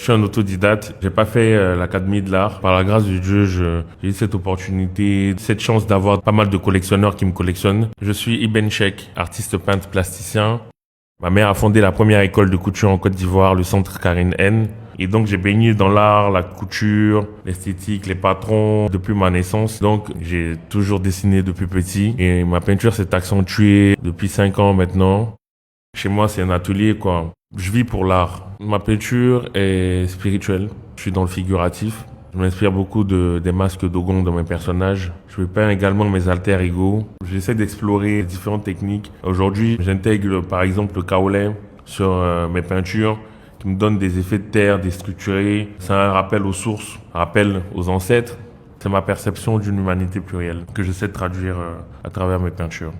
Je suis un autodidacte. J'ai pas fait l'académie de l'art. Par la grâce de Dieu, j'ai eu cette opportunité, cette chance d'avoir pas mal de collectionneurs qui me collectionnent. Je suis Ibn Cheikh, artiste peintre plasticien. Ma mère a fondé la première école de couture en Côte d'Ivoire, le centre Karine N. Et donc j'ai baigné dans l'art, la couture, l'esthétique, les patrons depuis ma naissance. Donc j'ai toujours dessiné depuis petit et ma peinture s'est accentuée depuis 5 ans maintenant. Chez moi, c'est un atelier, quoi. Je vis pour l'art. Ma peinture est spirituelle. Je suis dans le figuratif. Je m'inspire beaucoup des masques Dogon dans mes personnages. Je peins également mes alter ego. J'essaie d'explorer différentes techniques. Aujourd'hui, j'intègre par exemple le kaolin sur mes peintures qui me donne des effets de terre déstructurés. C'est un rappel aux sources, un rappel aux ancêtres. C'est ma perception d'une humanité plurielle que j'essaie de traduire à travers mes peintures.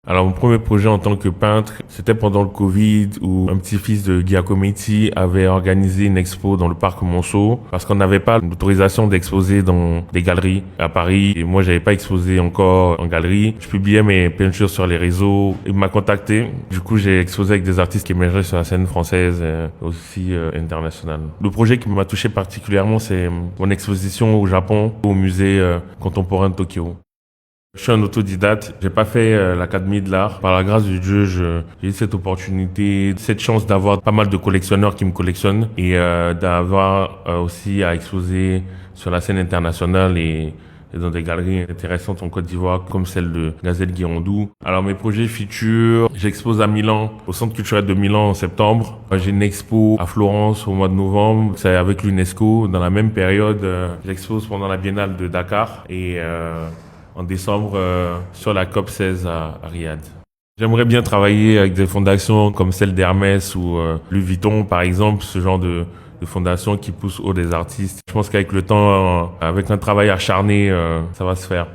Alors, mon premier projet en tant que peintre, c'était pendant le Covid où un petit-fils de Giacometti avait organisé une expo dans le parc Monceau parce qu'on n'avait pas l'autorisation d'exposer dans des galeries à Paris et moi, j'avais pas exposé encore en galerie. Je publiais mes peintures sur les réseaux. Il m'a contacté. Du coup, j'ai exposé avec des artistes qui émergeaient sur la scène française et aussi internationale. Le projet qui m'a touché particulièrement, c'est mon exposition au Japon, au musée contemporain de Tokyo. Je suis un autodidacte. J'ai pas fait l'académie de l'art. Par la grâce de Dieu, j'ai eu cette opportunité, cette chance d'avoir pas mal de collectionneurs qui me collectionnent et d'avoir aussi à exposer sur la scène internationale et dans des galeries intéressantes en Côte d'Ivoire comme celle de Gazelle Guirandou. Alors mes projets futurs, j'expose à Milan, au Centre culturel de Milan en septembre. J'ai une expo à Florence au mois de novembre, c'est avec l'UNESCO. Dans la même période, j'expose pendant la Biennale de Dakar et en décembre sur la COP 16 à Riyad. J'aimerais bien travailler avec des fondations comme celle d'Hermès ou Louis Vuitton, par exemple, ce genre de fondations qui poussent haut des artistes. Je pense qu'avec le temps, avec un travail acharné, ça va se faire.